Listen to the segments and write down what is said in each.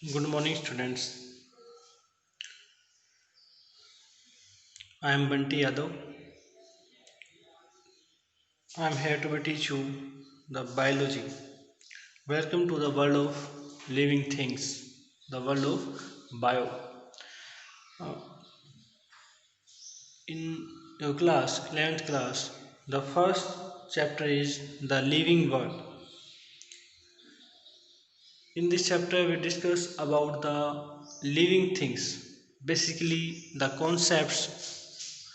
Good morning, students. I am Banti Yadav. I am here to teach you the biology. Welcome to the world of living things, the world of bio. Uh, in your class, 11th class, the first chapter is the living world. In this chapter, we discuss about the living things, basically the concepts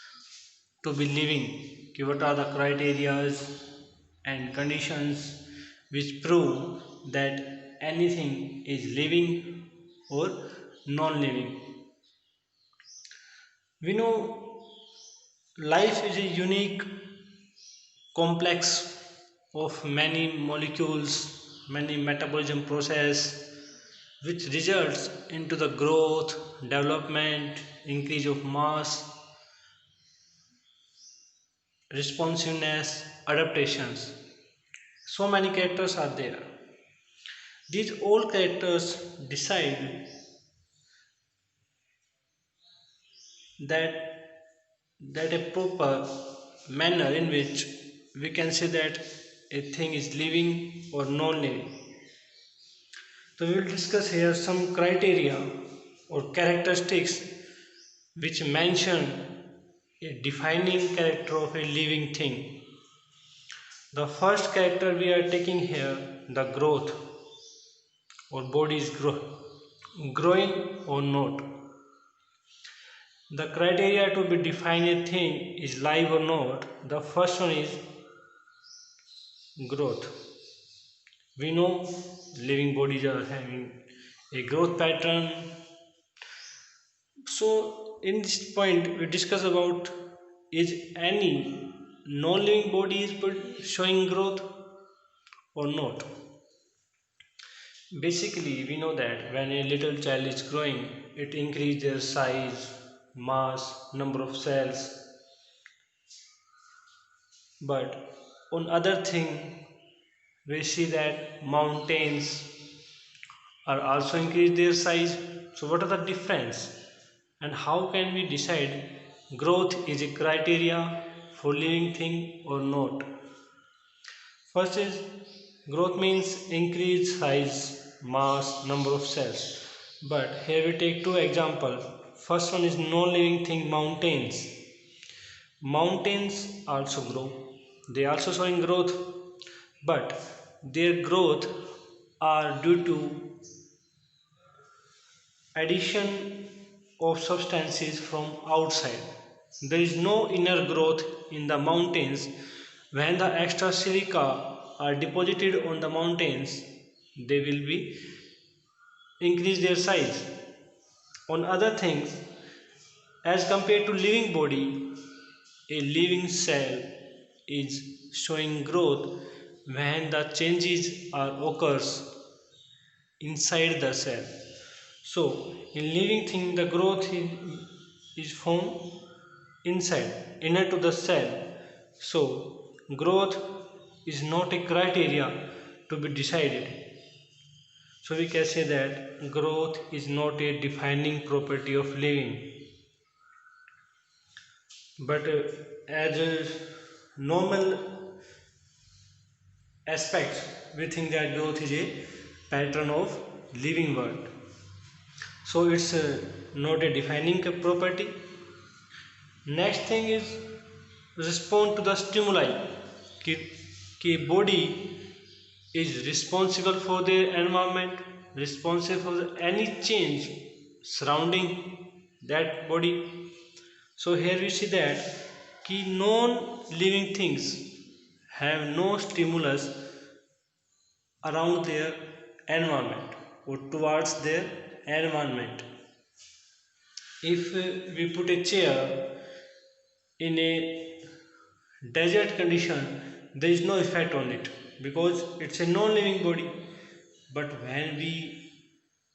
to be living. What are the criterias and conditions which prove that anything is living or non-living? We know life is a unique complex of many molecules, many metabolism process which results into the growth, development, increase of mass, responsiveness, adaptations. So many characters are there. These all characters decide that a proper manner in which we can say that a thing is living or non-living. So we will discuss here some criteria or characteristics which mention a defining character of a living thing. The first character we are taking here, the growth or body is growing or not. The criteria to be define a thing is live or not. The first one is growth. We know living bodies are having a growth pattern. So in this point we discuss about is any non-living body is showing growth or not. Basically we know that when a little child is growing it increases their size, mass, number of cells. But on other thing we see that mountains are also increase their size. So what are the difference and how can we decide growth is a criteria for living thing or not? First is growth means increase size, mass, number of cells. But here we take two examples. First one is non-living thing mountains. Mountains also grow. They also showing growth, but their growth are due to addition of substances from outside. There is no inner growth in the mountains. When the extra silica are deposited on the mountains, they will be increase their size. On other things, as compared to living body, a living cell is showing growth when the changes are occurs inside the cell. So, in living thing, the growth is found inside, inner to the cell. So, growth is not a criteria to be decided. So, we can say that growth is not a defining property of living. But as a normal aspect, we think that growth is a pattern of living world. So it's not a defining property. Next thing is respond to the stimuli. कि, कि body is responsible for their environment, responsible for any change surrounding that body. So here we see that कि non-living things have no stimulus around their environment or towards their environment. If we put a chair in a desert condition, there is no effect on it because it's a non-living body. But when we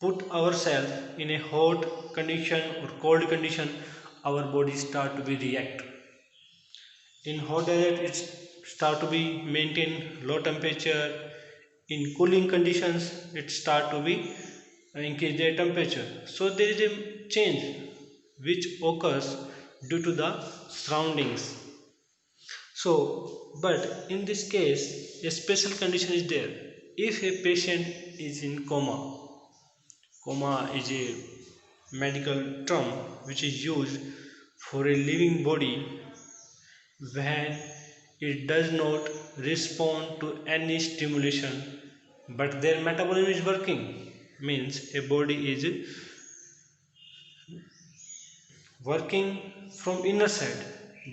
put ourselves in a hot condition or cold condition, our body start to be react. In hot desert, it start to be maintain low temperature. In cooling conditions, it start to be increase their temperature. So there is a change which occurs due to the surroundings. So, but in this case, a special condition is there. If a patient is in coma is a medical term which is used for a living body when it does not respond to any stimulation but their metabolism is working, means a body is working from inner side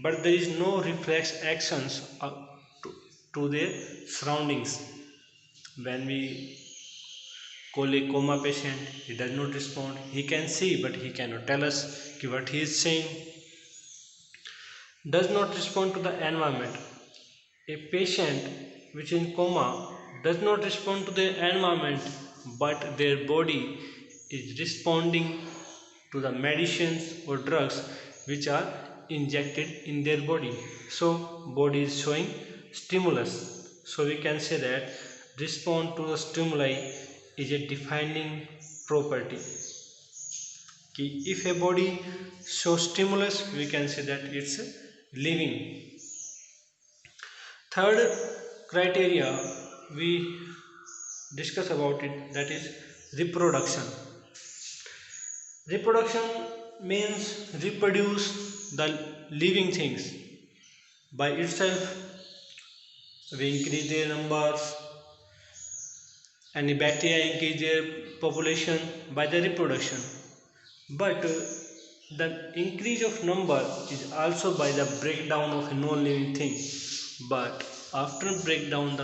but there is no reflex actions to their surroundings. When we call a coma patient, he does not respond, he can see but he cannot tell us what he is saying, does not respond to the environment. A patient which is in coma does not respond to the environment but their body is responding to the medicines or drugs which are injected in their body. So body is showing stimulus. So we can say that respond to the stimuli is a defining property. If a body shows stimulus, we can say that it's living. Third criteria we discuss about it, that is reproduction. Reproduction means reproduce the living things by itself. We increase their numbers, and the bacteria increase their population by the reproduction. But the increase of number is also by the breakdown of a non-living thing. But after breakdown the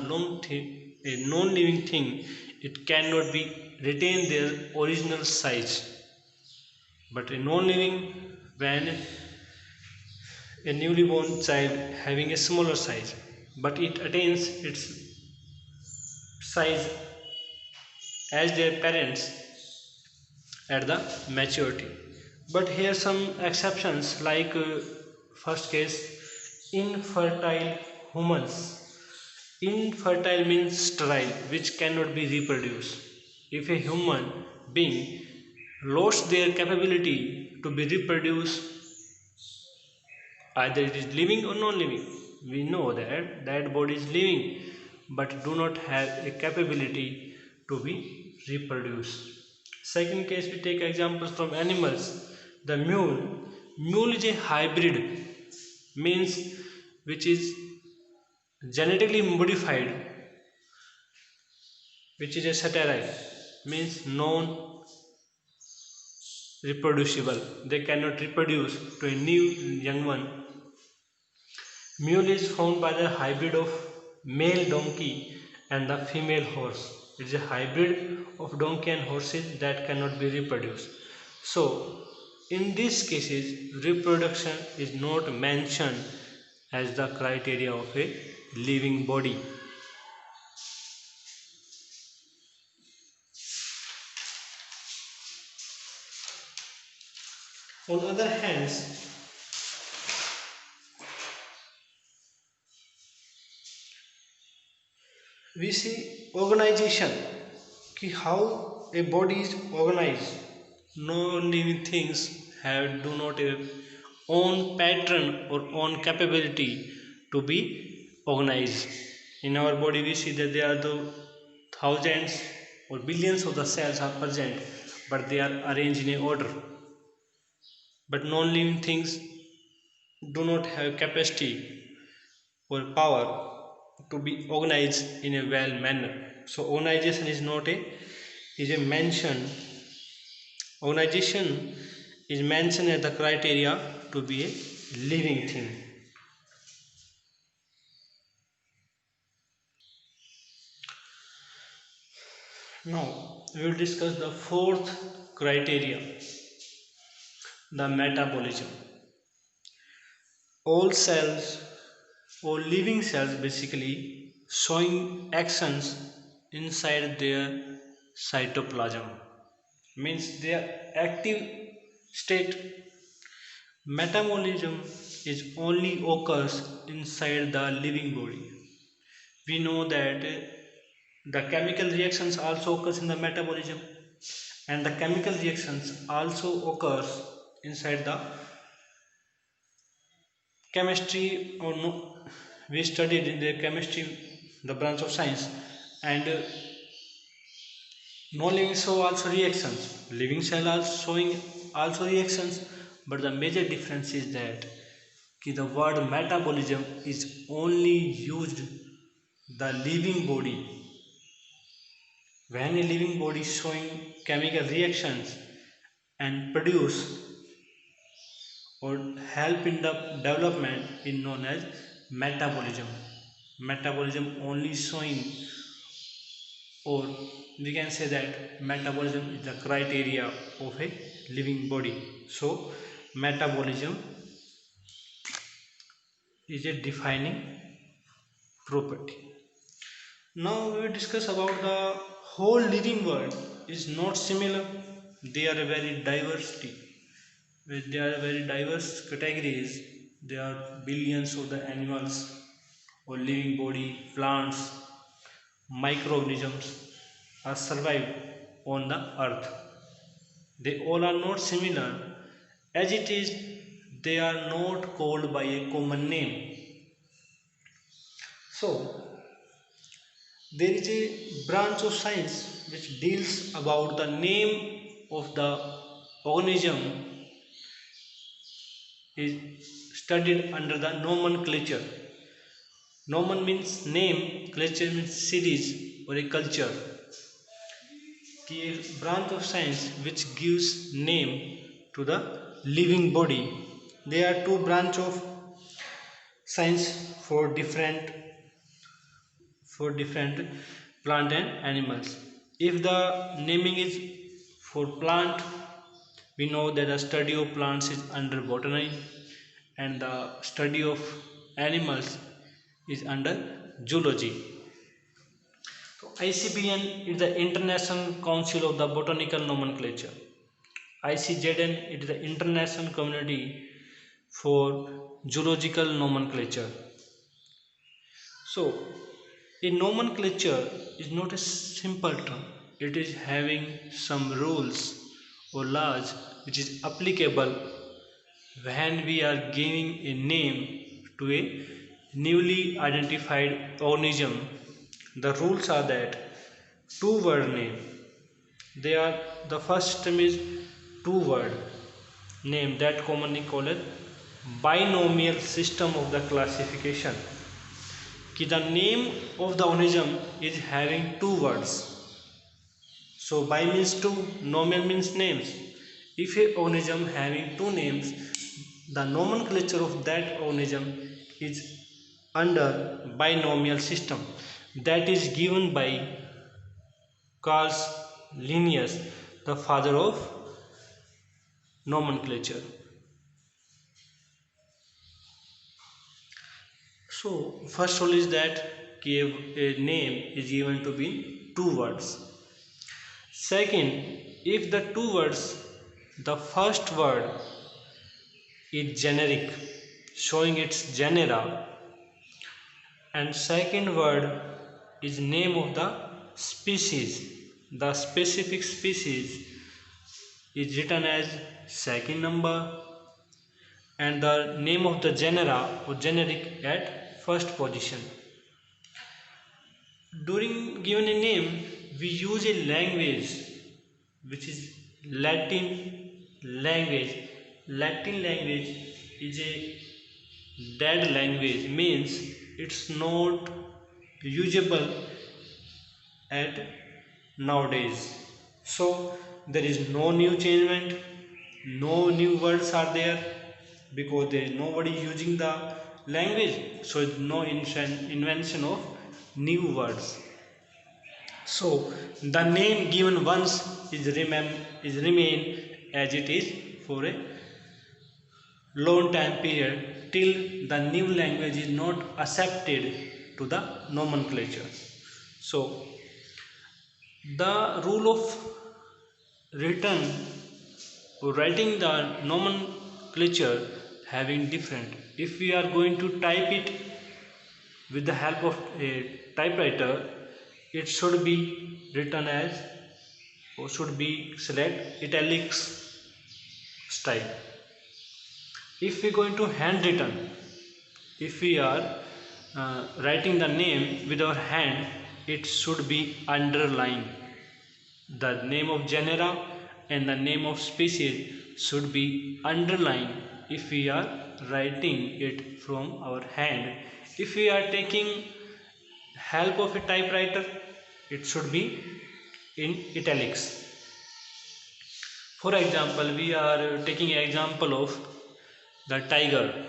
a non-living thing, it cannot be retain their original size. But a non-living, when a newly born child having a smaller size, but it attains its size as their parents at the maturity. But here some exceptions, like first case, infertile humans. Infertile means sterile, which cannot be reproduced. If a human being lost their capability to be reproduced, either it is living or non-living, we know that that body is living but do not have a capability to be reproduced. Second case, we take examples from animals. The mule is a hybrid, means which is genetically modified, which is a satellite, means non reproducible, they cannot reproduce to a new young one. Mule is found by the hybrid of male donkey and the female horse. It is a hybrid of donkey and horses that cannot be reproduced. So, in these cases, reproduction is not mentioned as the criteria of a living body. On other hands, we see organization, ki how a body is organized. Non-living things have do not have own pattern or own capability to be organized. In our body we see that there are the thousands or billions of the cells are present, but they are arranged in a order. But non-living things do not have capacity or power to be organized in a well manner. So organization is not a is a mention. Organization is mentioned as the criteria to be a living thing. Now we will discuss the fourth criteria, the metabolism. All cells or living cells basically showing actions inside their cytoplasm, means their active state. Metabolism is only occurs inside the living body. We know that the chemical reactions also occurs in the metabolism, and the chemical reactions also occurs inside the chemistry or no, we studied in the chemistry, the branch of science, and non-living cell also reactions, living cell also showing also reactions, but the major difference is that the word metabolism is only used the living body. When a living body is showing chemical reactions and produce or help in the development is known as metabolism. Metabolism only showing, or we can say that metabolism is the criteria of a living body. So metabolism is a defining property. Now we will discuss about the whole living world is not similar. They are a very diversity. They are very diverse categories. There are billions of the animals or living body, plants, microorganisms are survive on the earth. They all are not similar. As it is, they are not called by a common name. So there is a branch of science which deals about the name of the organism is studied under the nomenclature. Nomen means name, culture means series or a culture. A branch of science which gives name to the living body. There are two branch of science for different plant and animals. If the naming is for plant, we know that the study of plants is under botany and the study of animals is under zoology. So ICBN is the International Council of the Botanical Nomenclature. ICZN is the International Community for Zoological Nomenclature. So a nomenclature is not a simple term. It is having some rules or laws which is applicable when we are giving a name to a newly identified organism. The rules are that two-word name. They are the first term is two-word name that commonly called as binomial system of the classification. The name of the organism is having two words. So bi means two, nomial means names. If a organism having two names, the nomenclature of that organism is under binomial system. That is given by Carl Linnaeus, the father of nomenclature. So first rule is that a name is given to be two words. Second, if the two words, the first word is generic, showing its genera, and second word is name of the species, the specific species is written as second number and the name of the genera or generic at first position. During given a name, we use a language which is Latin language. Latin language is a dead language, means it's not usable at nowadays. So there is no new changement, no new words are there because there is nobody using the language. So no invention of new words. So the name given once is remain as it is for a long time period till the new language is not accepted to the nomenclature. So the rule of written or writing the nomenclature having different. If we are going to type it with the help of a typewriter, it should be written as or should be select italics style. If we go into handwritten, if we are writing the name with our hand, it should be underlined. The name of genera and the name of species should be underlined if we are writing it from our hand. If we are taking help of a typewriter, it should be in italics. For example, we are taking an example of the tiger.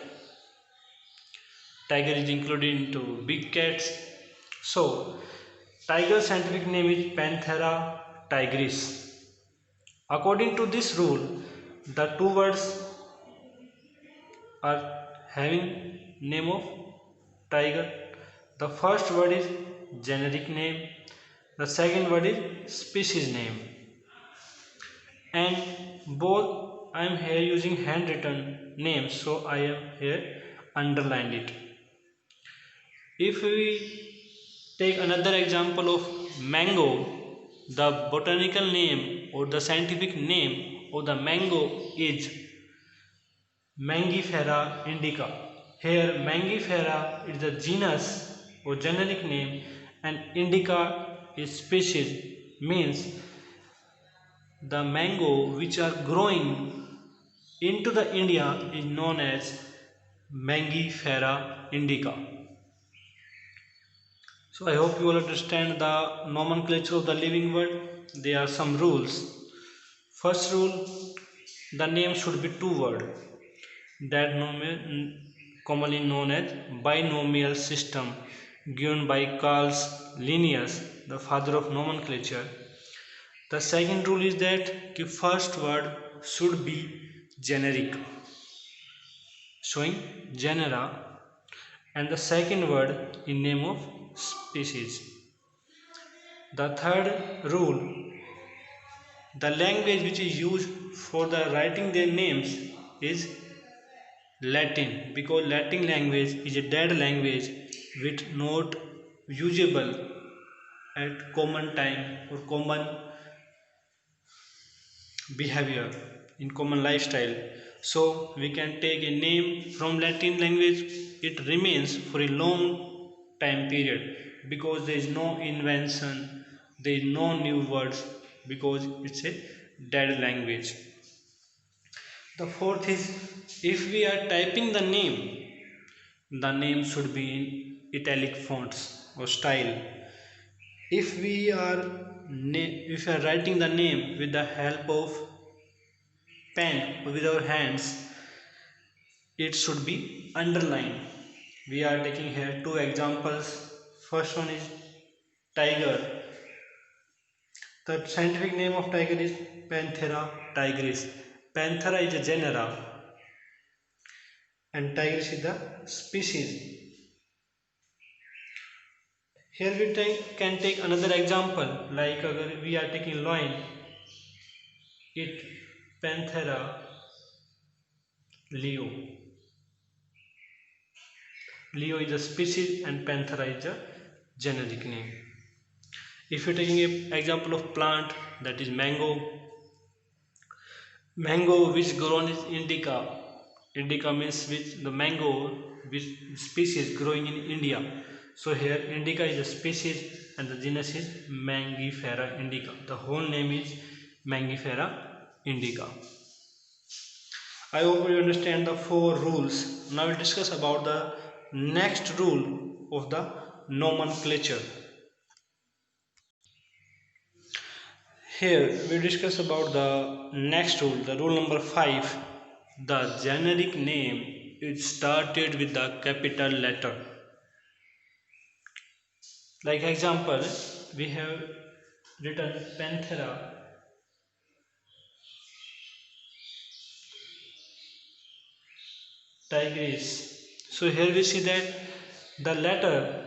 Tiger is included into big cats. So, tiger scientific name is Panthera tigris. According to this rule, the two words are having name of tiger. The first word is generic name, the second word is species name, and both I am here using handwritten names, so I am here underlined it. If we take another example of mango, the botanical name or the scientific name of the mango is Mangifera indica. Here Mangifera is the genus or generic name and indica is species, means the mango which are growing into the India is known as Mangifera indica. So I hope you all understand the nomenclature of the living word. There are some rules. First rule, the name should be two words, that commonly known as binomial system given by Carl Linnaeus, the father of nomenclature. The second rule is that the first word should be generic, showing genera, and the second word in name of species. The third rule, the language which is used for the writing their names is Latin, because Latin language is a dead language which not usable at common time or common behavior in common lifestyle. So we can take a name from Latin language, it remains for a long time period because there is no invention, there is no new words because it's a dead language. The fourth is, if we are typing the name should be in italic fonts or style. If we are writing the name with the help of pen or with our hands, it should be underlined. We are taking here two examples. First one is tiger. The scientific name of tiger is Panthera tigris. Panthera is a genera and tigris is the species. Here we can take another example, like we are taking lion, it Panthera leo. Leo is a species and Panthera is a generic name. If you are taking an example of plant, that is mango. Mango which grown is indica. Indica means which the mango which species growing in India. So here indica is a species and the genus is Mangifera indica. The whole name is Mangifera indica. I hope you understand the four rules. Now we'll discuss about the next rule of the nomenclature. Here we discuss about the next rule, the rule number 5. The generic name is started with the capital letter. Like example, we have written Panthera tigris. So here we see that the letter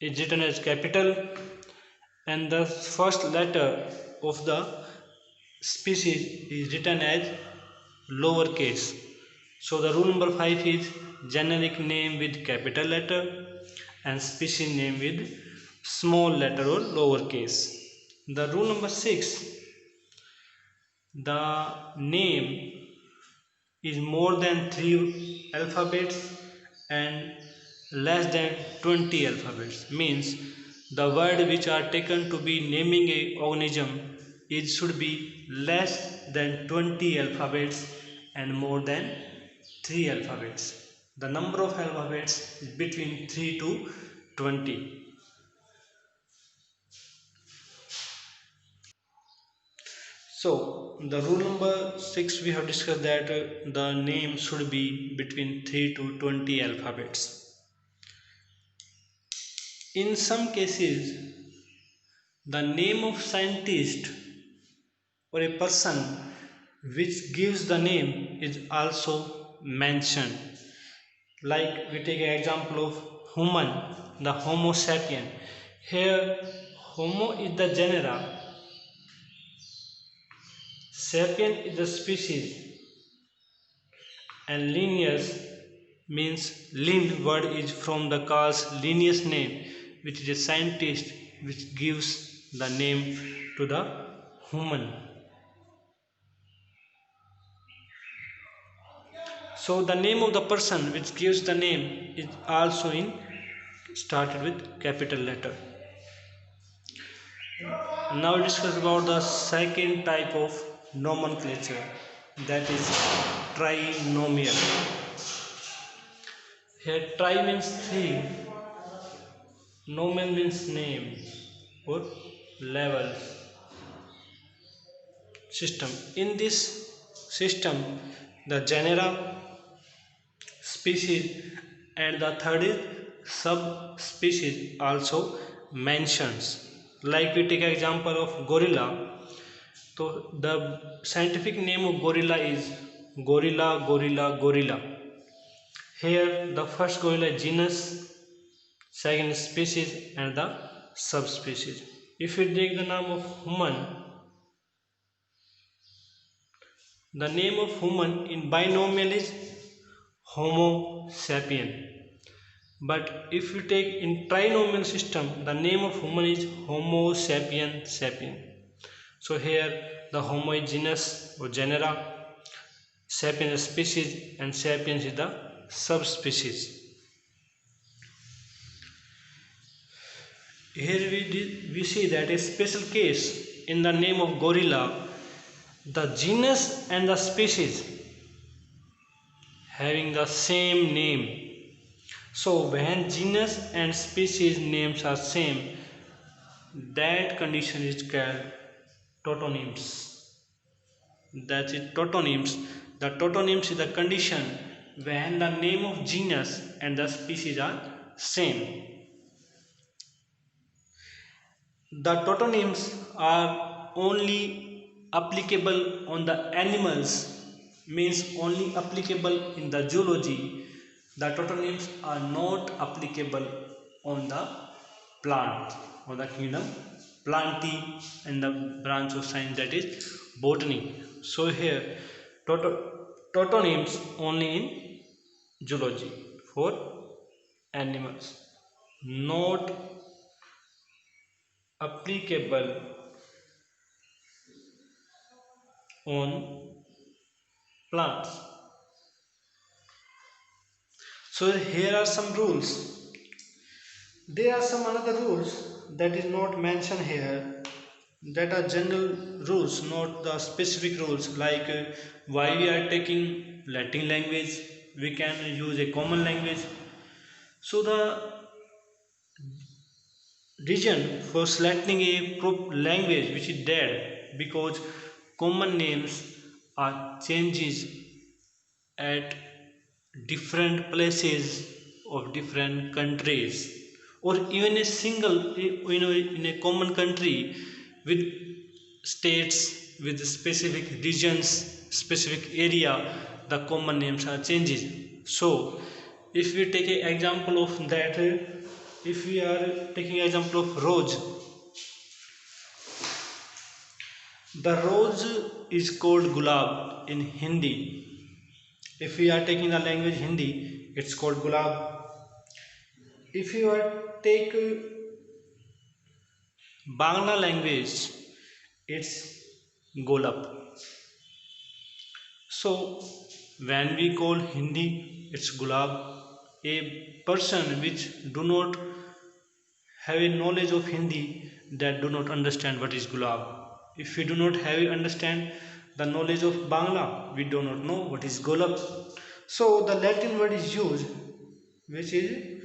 is written as capital and the first letter of the species is written as lowercase. So the rule number 5 is generic name with capital letter and species name with small letter or lowercase. The rule number 6, the name is more than 3 alphabets and less than 20 alphabets, means the word which are taken to be naming a organism, it should be less than 20 alphabets and more than 3 alphabets. The number of alphabets is between 3 to 20. So the rule number 6 we have discussed that the name should be between 3 to 20 alphabets. In some cases, the name of scientist or a person which gives the name is also mentioned. Like we take an example of human, the Homo sapien. Here, Homo is the genera, sapien is the species, and Linnaeus means Lin word is from the Carl Linnaeus name, which is a scientist which gives the name to the human. So the name of the person which gives the name is also started with capital letter. Now discuss about the second type of nomenclature, that is trinomial. Here tri means three, nomen means name or level system. In this system, the genera, species and the third is subspecies also mentions. Like we take example of gorilla. So the scientific name of gorilla is gorilla. Here the first gorilla is genus, second species and the subspecies. If we take the name of human, the name of human in binomial is Homo sapien. But if you take in trinomial system, the name of human is Homo sapien. So here the Homo is genus or genera, sapien is species and sapiens is the subspecies. Here we see that a special case in the name of gorilla, the genus and the species having the same name. So when genus and species names are same, that condition is called totonyms. That is totonyms. The totonyms is the condition when the name of genus and the species are same. The totonyms are only applicable on the animals, means only applicable in the zoology. The totonyms are not applicable on the plant or the kingdom plantae and the branch of science, that is botany. So here totonyms only in zoology for animals, not applicable on plants. So here are some rules. There are some another rules that is not mentioned here, that are general rules, not the specific rules. Like why we are taking Latin language, we can use a common language. So the reason for selecting a language which is dead, because common names are changes at different places of different countries, or even a single in a common country with states with specific regions, specific area, the common names are changes. So if we take an example of that, if we are taking example of rose, the rose is called gulab in Hindi. If we are taking the language Hindi, it's called gulab. If you are take Bangla language, it's golab. So when we call Hindi, it's gulab. A person which do not have a knowledge of Hindi, that do not understand what is gulab. If we do not have understand the knowledge of Bangla, we do not know what is golab. So the Latin word is used, which is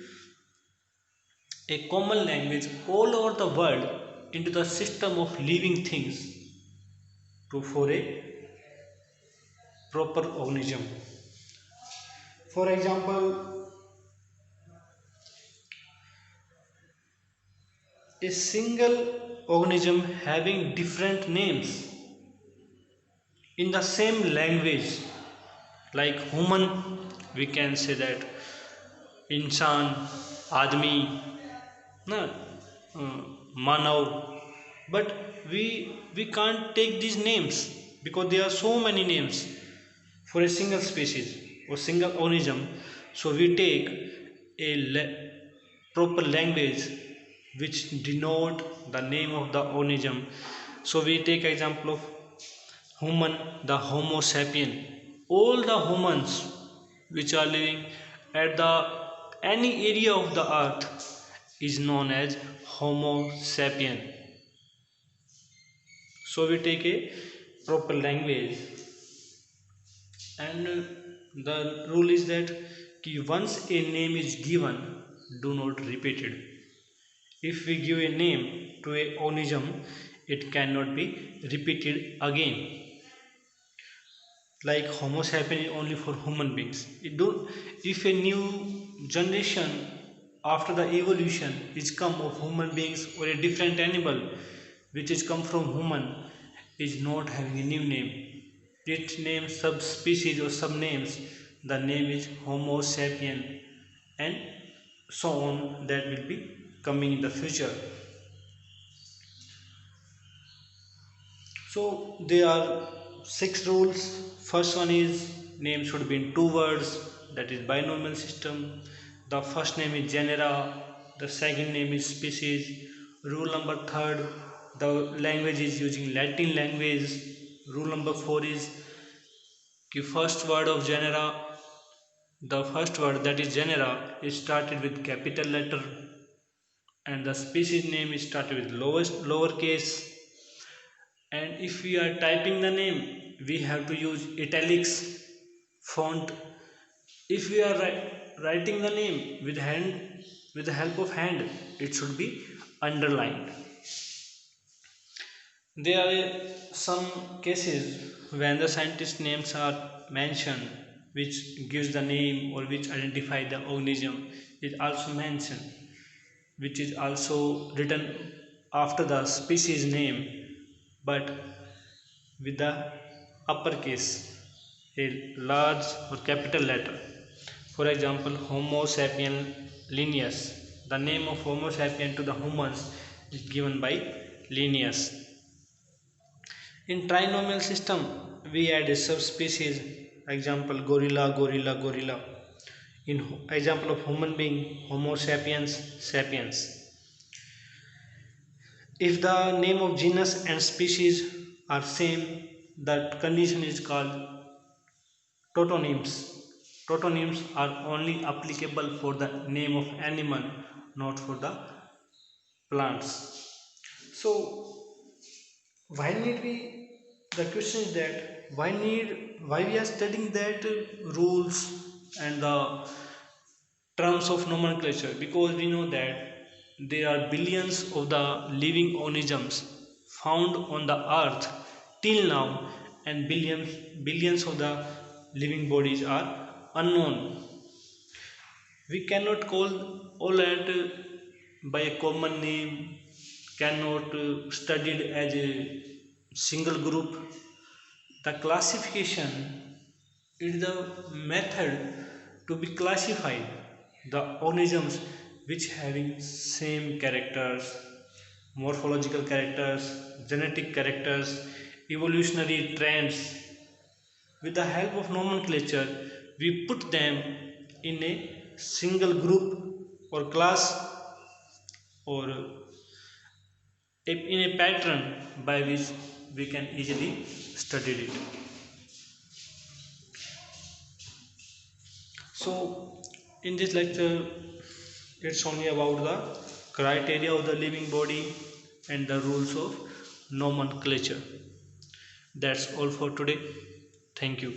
a common language all over the world into the system of living things to for a proper organism. For example, a single organism having different names in the same language, like human, we can say that insan, admi, na, manav, but we can't take these names because there are so many names for a single species or single organism. So we take a proper language which denote the name of the organism. So we take example of human, the homo sapien. All the humans which are living at the any area of the earth is known as homo sapien. So we take a proper language, and the rule is that once a name is given, do not repeat it. If we give a name to a organism, it cannot be repeated again. Like homo sapien is only for human beings. If a new generation after the evolution is come of human beings or a different animal which is come from human is not having a new name, its name subspecies or subnames, the name is homo sapien, and so on, that will be coming in the future. So there are 6 rules. First one is name should be in 2 words, that is binomial system. The first name is genera, the second name is species. Rule number 3, the language is using Latin language. Rule number 4 is the first word of genera, the first word that is genera is started with capital letter, and the species name is started with lowercase. And if we are typing the name, we have to use italics font. If we are writing the name with hand, with the help of hand, it should be underlined. There are some cases when the scientist names are mentioned, which gives the name or which identify the organism is also mentioned, which is also written after the species name, but with the uppercase, a large or capital letter. For example, Homo sapien Linnaeus. The name of Homo sapien to the humans is given by Linnaeus. In trinomial system, we add a subspecies. Example, gorilla, gorilla, gorilla. In example of human being, Homo sapiens, sapiens. If the name of genus and species are same, that condition is called totonyms. Totonyms are only applicable for the name of animal, not for the plants. So why need we, the question is that why we are studying that rules and the terms of nomenclature? Because we know that there are billions of the living organisms found on the earth till now, and billions of the living bodies are unknown. We cannot call all that by a common name, cannot studied as a single group. The classification is the method to be classified the organisms which having same characters, morphological characters, genetic characters, evolutionary trends. With the help of nomenclature, we put them in a single group or class, or in a pattern by which we can easily study it. So in this lecture it's only about the criteria of the living body and the rules of nomenclature. That's all for today. Thank you.